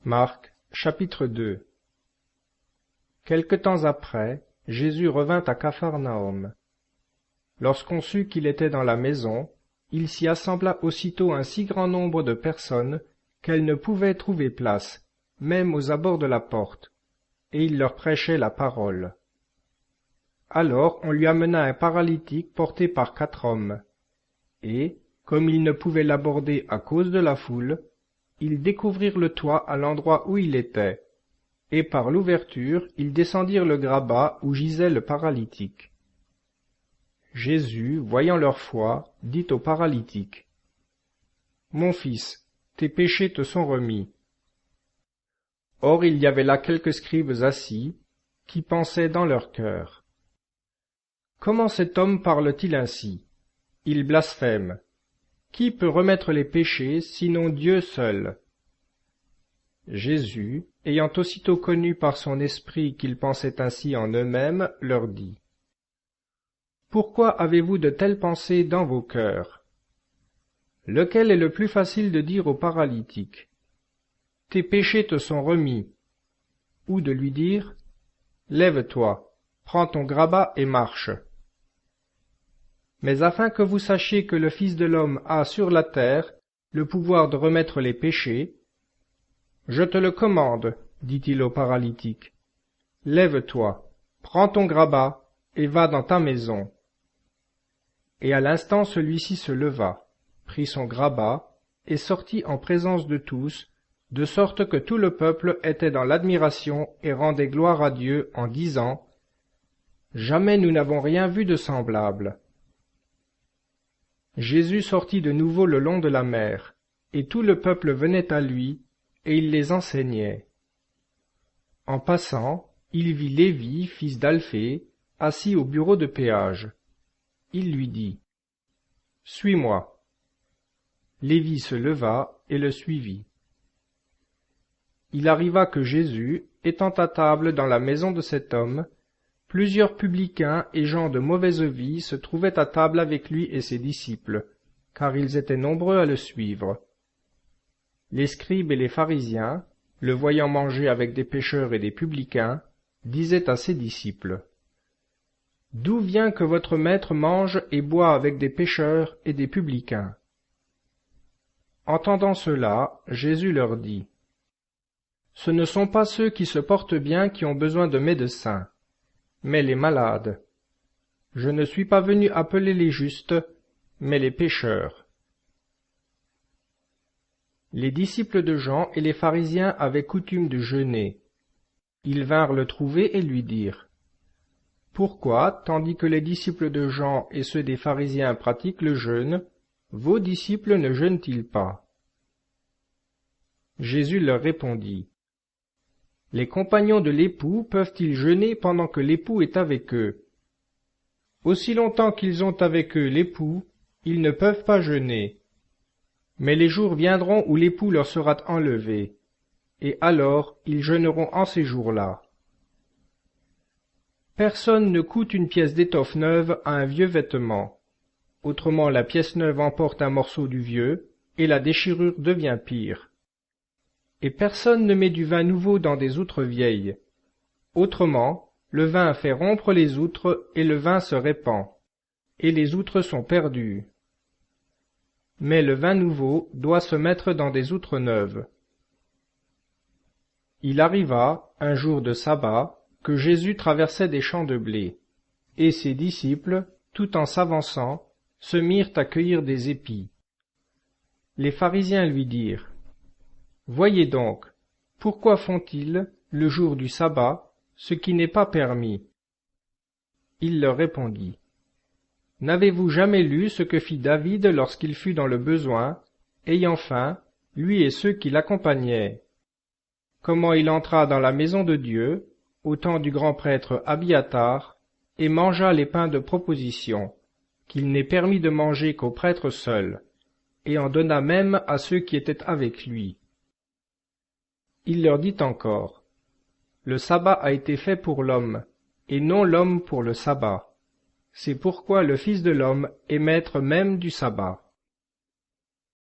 Marc, chapitre 2. Quelque temps après, Jésus revint à Capharnaüm. Lorsqu'on sut qu'il était dans la maison, il s'y assembla aussitôt un si grand nombre de personnes qu'elles ne pouvaient trouver place, même aux abords de la porte, et il leur prêchait la parole. Alors on lui amena un paralytique porté par 4 hommes, et, comme ils ne pouvaient l'aborder à cause de la foule, ils découvrirent le toit à l'endroit où il était, et par l'ouverture ils descendirent le grabat où gisait le paralytique. Jésus, voyant leur foi, dit au paralytique, « Mon fils, tes péchés te sont remis. » Or il y avait là quelques scribes assis, qui pensaient dans leur cœur, « Comment cet homme parle-t-il ainsi? Il blasphème. Qui peut remettre les péchés, sinon Dieu seul? » Jésus, ayant aussitôt connu par son esprit qu'ils pensaient ainsi en eux-mêmes, leur dit, « Pourquoi avez-vous de telles pensées dans vos cœurs? Lequel est le plus facile de dire au paralytique, « Tes péchés te sont remis », ou de lui dire, « Lève-toi, prends ton grabat et marche ». Mais afin que vous sachiez que le Fils de l'homme a sur la terre le pouvoir de remettre les péchés, je te le commande, dit-il au paralytique, lève-toi, prends ton grabat et va dans ta maison. Et à l'instant celui-ci se leva, prit son grabat et sortit en présence de tous, de sorte que tout le peuple était dans l'admiration et rendait gloire à Dieu en disant, jamais nous n'avons rien vu de semblable. Jésus sortit de nouveau le long de la mer, et tout le peuple venait à lui, et il les enseignait. En passant, il vit Lévi, fils d'Alphée, assis au bureau de péage. Il lui dit, « Suis-moi. » Lévi se leva et le suivit. Il arriva que Jésus, étant à table dans la maison de cet homme, plusieurs publicains et gens de mauvaise vie se trouvaient à table avec lui et ses disciples, car ils étaient nombreux à le suivre. Les scribes et les pharisiens, le voyant manger avec des pécheurs et des publicains, disaient à ses disciples, « D'où vient que votre maître mange et boit avec des pécheurs et des publicains ?» Entendant cela, Jésus leur dit, « Ce ne sont pas ceux qui se portent bien qui ont besoin de médecins, mais les malades. Je ne suis pas venu appeler les justes, mais les pécheurs. » Les disciples de Jean et les pharisiens avaient coutume de jeûner. Ils vinrent le trouver et lui dirent, « Pourquoi, tandis que les disciples de Jean et ceux des pharisiens pratiquent le jeûne, vos disciples ne jeûnent-ils pas ?» Jésus leur répondit, « Les compagnons de l'époux peuvent-ils jeûner pendant que l'époux est avec eux? Aussi longtemps qu'ils ont avec eux l'époux, ils ne peuvent pas jeûner. Mais les jours viendront où l'époux leur sera enlevé, et alors ils jeûneront en ces jours-là. Personne ne coûte une pièce d'étoffe neuve à un vieux vêtement. Autrement la pièce neuve emporte un morceau du vieux, et la déchirure devient pire. Et personne ne met du vin nouveau dans des outres vieilles. Autrement, le vin fait rompre les outres, et le vin se répand, et les outres sont perdues. Mais le vin nouveau doit se mettre dans des outres neuves. » Il arriva, un jour de sabbat, que Jésus traversait des champs de blé, et ses disciples, tout en s'avançant, se mirent à cueillir des épis. Les pharisiens lui dirent, « Voyez donc, pourquoi font-ils, le jour du sabbat, ce qui n'est pas permis ?» Il leur répondit, « N'avez-vous jamais lu ce que fit David lorsqu'il fut dans le besoin, ayant faim, lui et ceux qui l'accompagnaient? Comment il entra dans la maison de Dieu, au temps du grand prêtre Abiatar, et mangea les pains de proposition, qu'il n'est permis de manger qu'aux prêtres seuls, et en donna même à ceux qui étaient avec lui. Il leur dit encore, « Le sabbat a été fait pour l'homme, et non l'homme pour le sabbat. C'est pourquoi le Fils de l'homme est maître même du sabbat. »